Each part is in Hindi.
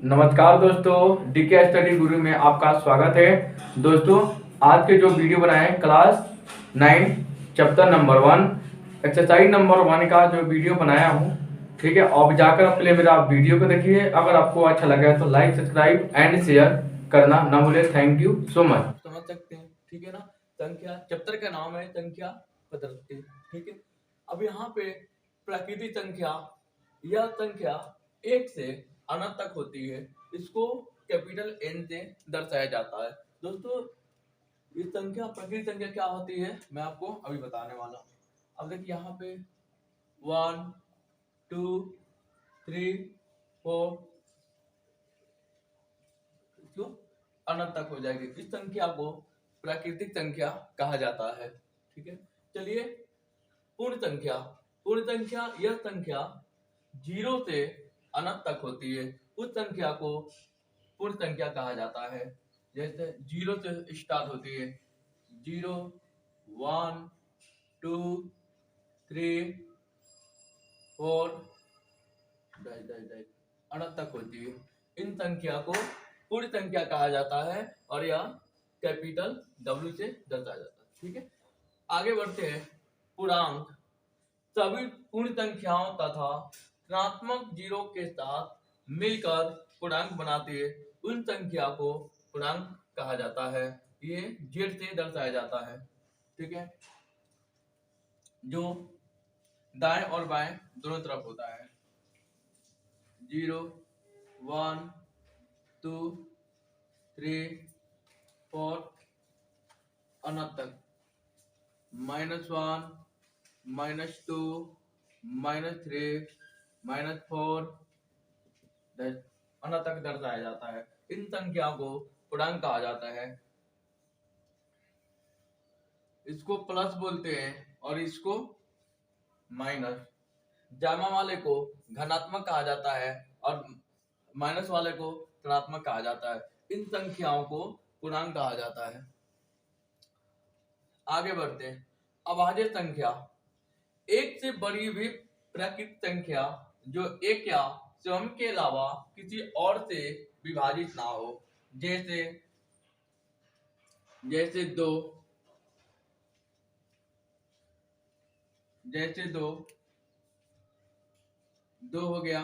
नमस्कार दोस्तों, डीके स्टडी गुरु में आपका स्वागत है। दोस्तों, आज के जो वीडियो बनाए class 9 chapter number 1 exercise number 1 का जो वीडियो बनाया हूँ, ठीक है। अब जाकर पहले मेरा वीडियो को देखिए। अगर आपको अच्छा लगा तो लाइक, सब्सक्राइब एंड शेयर करना ना भूले। Thank you so much. समझ सकते हैं, ठीक है ना। संख्या चैप्टर का नाम है संख्या पद्धति, ठीक है। अब यहाँ पे प्राकृतिक संख्या, यह संख्या 1 से अनंत तक होती है। इसको कैपिटल N से दर्शाया जाता है। दोस्तों, ये संख्या प्राकृतिक संख्या क्या होती है मैं आपको अभी बताने वाला हूँ। अब देखिए यहाँ पे 1 2 3 4 जो अनंत तक हो जाएगी। इस संख्या को प्राकृतिक संख्या कहा जाता है, ठीक है। चलिए, पूर्ण संख्या। पूर्ण संख्या यह संख्या 0 से अनंत तक होती है। उस संख्या को पूर्ण संख्या कहा जाता है। जैसे 0 से स्टार्ट होती है, 0 1 2 3 4 अनंत तक होती है। इन संख्या को पूर्ण संख्या कहा जाता है और यह कैपिटल W से दर्शाया जाता है, ठीक है। आगे बढ़ते हैं। पूर्णांक सभी पूर्ण संख्याओं तथा ऋणात्मक जीरो के साथ मिलकर पूर्णांक बनाती है। उन संख्या को पूर्णांक कहा जाता है। ये Z से दर्शाया जाता है, ठीक है, जो दाएं और बाएं दोनों तरफ होता है। 0 1 2 3 4 अनंत तक, -1 -2 -3 -4 अनंत तक दर्शाया जाता है। इन संख्या को पूर्णांक कहा जाता है। इसको प्लस बोलते हैं और इसको माइनस। जामा वाले को धनात्मक कहा जाता है और माइनस वाले को ऋणात्मक कहा जाता है। इन संख्याओं को पूर्णांक कहा जाता है। आगे बढ़ते हैं। अभाज्य संख्या, एक से बड़ी हुई प्राकृतिक संख्या जो एक या स्वयं के अलावा किसी और से विभाजित ना हो। जैसे जैसे दो जैसे दो दो हो गया।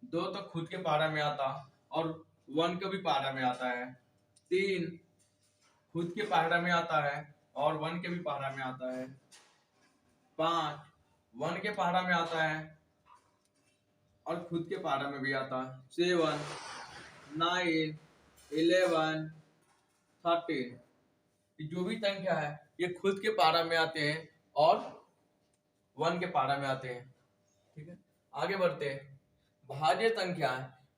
दो तो खुद के पारा में आता और 1 का भी पारा में आता है। 3 खुद के पारा में आता है और 1 के भी पारा में आता है। 5 1 के पारा में आता है और खुद के पारा में भी आता है। 7 9 11 13 जो भी संख्या है ये खुद के पारा में आते हैं और 1 के पारा में आते हैं, ठीक है। आगे बढ़ते हैं। भाज्य संख्या,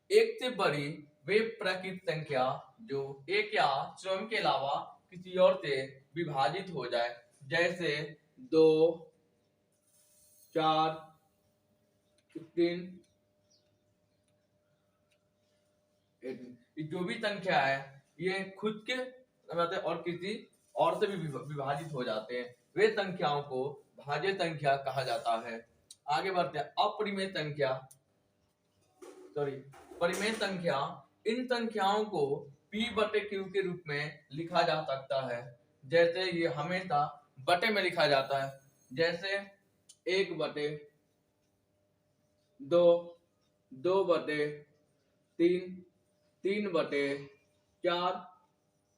एक से बड़ी वे प्राकृतिक संख्या जो एक या स्वयं के अलावा किसी और से विभाजित हो जाए। जैसे 2 4 15 18 जो भी संख्या है ये खुद के और किसी और से भी विभाजित हो जाते हैं। वे संख्याओं को भाज्य संख्या कहा जाता है। आगे बढ़ते हैं। अपरिमेय संख्या, परिमेय संख्या, इन संख्याओं को P बटे Q के रूप में लिखा जा सकता है। जैसे ये हमेशा बटे में लिखा जाता है। जैसे 1 बटे 2 2 बटे 3 3 बटे 4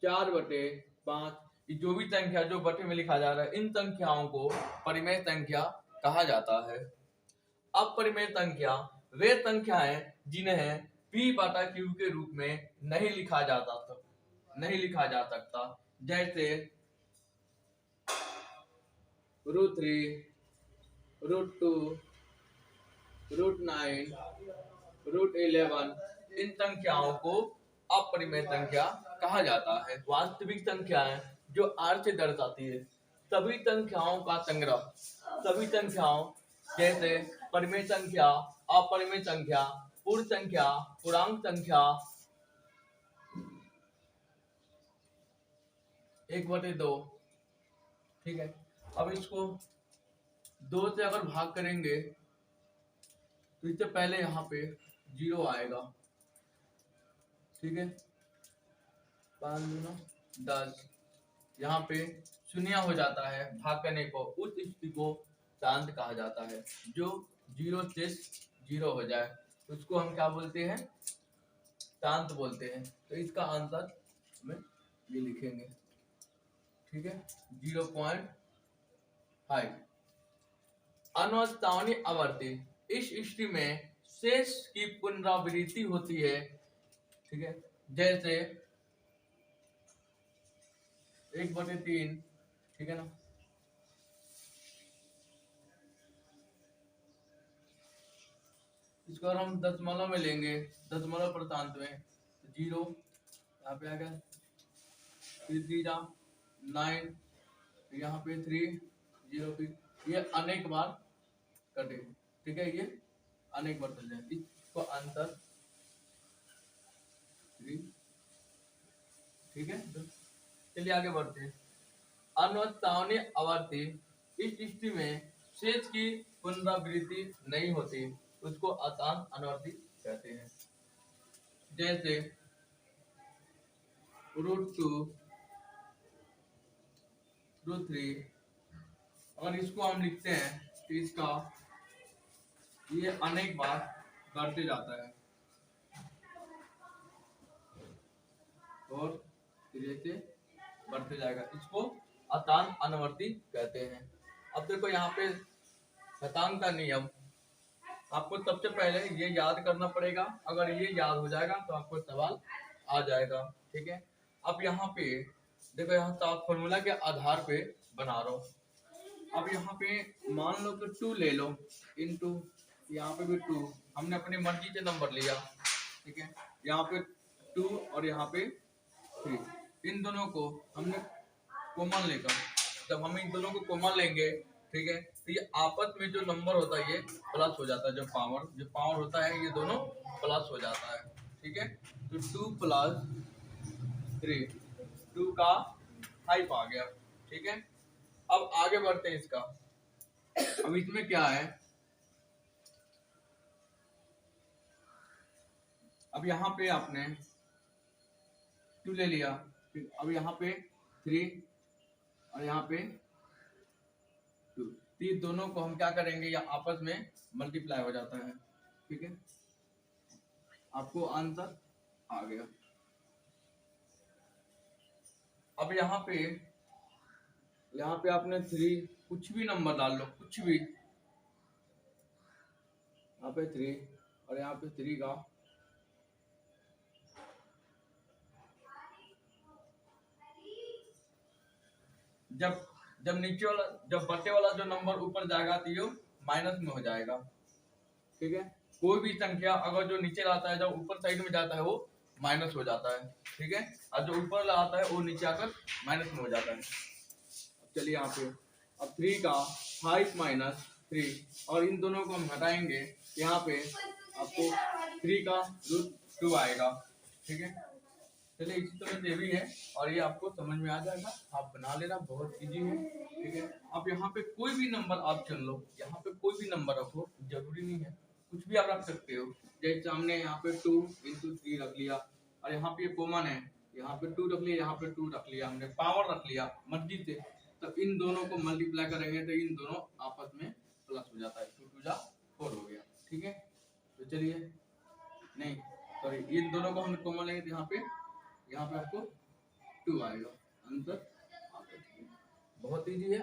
4 बटे 5 जो भी संख्या जो बटे में लिखा जा रहा है इन संख्याओं को परिमेय संख्या कहा जाता है। अपरिमेय संख्या वे संख्याएं जिन्हें P बटा Q के रूप में नहीं लिखा जा सकता। जैसे √3 √2 √9 √11 इन संख्याओं को अपरिमेय संख्या कहा जाता है। वास्तविक संख्याएं जो R से दर्शाती है सभी संख्याओं का संग्रह। सभी संख्याओं जैसे परिमेय संख्या, अपरिमेय संख्या, पूर्ण संख्या, पूर्णांक संख्या, 1/2, ठीक है। अब इसको 2 से अगर भाग करेंगे तो इससे पहले यहाँ पे 0 आएगा। ठीक है, 5 दूना 10, यहाँ पे शून्य हो जाता है भाग करने को, उस स्थिति को शांत कहा जाता है। जो 0 से 0 हो जाए उसको हम क्या बोलते हैं, शांत बोलते हैं। तो इसका आंसर हमें ये लिखेंगे, ठीक है, 0.5। अनवस्तावनी आवर्ती, इस स्थिति में शेष की पुनरावृत्ति होती है, ठीक है, जैसे 1/3, ठीक है ना, इसको अगर हम दशमलव में लेंगे, दशमलव प्रांत में, 0 यहाँ पे आ गया, 3 9, यहाँ पे 3 0, फिर ये अनेक बार कटे, ठीक है, ये अनेक बार चल जाए, इसको अंतर 3, ठीक है। चलिए आगे बढ़ते हैं। अनवस्तावनी आवर्ती, इस स्थिति में शेष की पुनरावृत्ति नहीं होती, उसको अशांत अनुवर्ती कहते हैं। जैसे √2 √3, और इसको हम लिखते हैं कि इसका ये अनेक बार बढ़ते जाता है और धीरे से बढ़ते जाएगा, इसको अशांत अनुवर्ती कहते हैं। अब देखो यहाँ पे शतांक का नियम, आपको सबसे पहले ये याद करना पड़ेगा। अगर ये याद हो जाएगा तो आपको सवाल आ जाएगा, ठीक है। अब यहाँ पे देखो, यहाँ तो आप फॉर्मूला के आधार पे बना रहा हूँ। अब यहाँ पे मान लो कि 2 ले लो, इनटू यहाँ पे भी 2, हमने अपनी मर्जी से नंबर लिया, ठीक है। यहाँ पे 2 और यहाँ पे 3, इन दोनों को हमने कॉमन लेकर, जब हम इन दोनों को कॉमन लेंगे, ठीक है, तो ये आपस में जो नंबर होता है ये प्लस हो जाता है, जो पावर होता है ये दोनों प्लस हो जाता है, ठीक है। तो 2 + 3, 2 का 5 आ गया, ठीक है। अब आगे बढ़ते हैं इसका। अब इसमें क्या है, अब यहाँ पे आपने 2 ले लिया, फिर अब यहाँ पे 3 और यहाँ पे 2, तो दोनों को हम क्या करेंगे, या आपस में मल्टीप्लाई हो जाता है, ठीक है। आपको आंसर आ गया। अब यहाँ पे आपने 3, कुछ भी नंबर डाल लो, कुछ भी, यहाँ पे 3 और यहाँ पे 3 का जब नीचे वाला, जब बटे वाला जो नंबर ऊपर जाएगा तो ये माइनस में हो जाएगा, ठीक है। कोई भी संख्या अगर जो नीचे आता है, जब ऊपर साइड में जाता है वो माइनस हो जाता है, ठीक है, और जो ऊपर आता है वो नीचे आकर माइनस में हो जाता है। चलिए यहाँ पे अब 3 का 5 - 3, और इन दोनों को हम हटाएंगे, यहाँ पे आपको 3 का √2 आएगा, ठीक है। चलिए इसी तरह से भी है, और ये आपको समझ में आ जाएगा, आप बना लेना, बहुत इजी है, ठीक है। अब यहाँ पे कोई भी नंबर आप चुन लो, यहाँ पे कोई भी नंबर रखो, जरूरी नहीं है, कुछ भी आप रख सकते हो। जैसे हमने यहाँ पे 2 × 3 रख लिया, और यहाँ पे कॉमन है, यहाँ पे 2 रख लिया, यहाँ पे 2 रख लिया, हमने पावर रख लिया मर्जी से। तब इन दोनों को मल्टीप्लाई करेंगे तो इन दोनों आपस में प्लस हो जाता है, 2 × 2 = 4 हो गया, ठीक है। तो चलिए, नहीं सॉरी, इन दोनों को हम कॉमन लेंगे तो यहाँ पे आपको 2 आएगा, आंसर बहुत इजी है।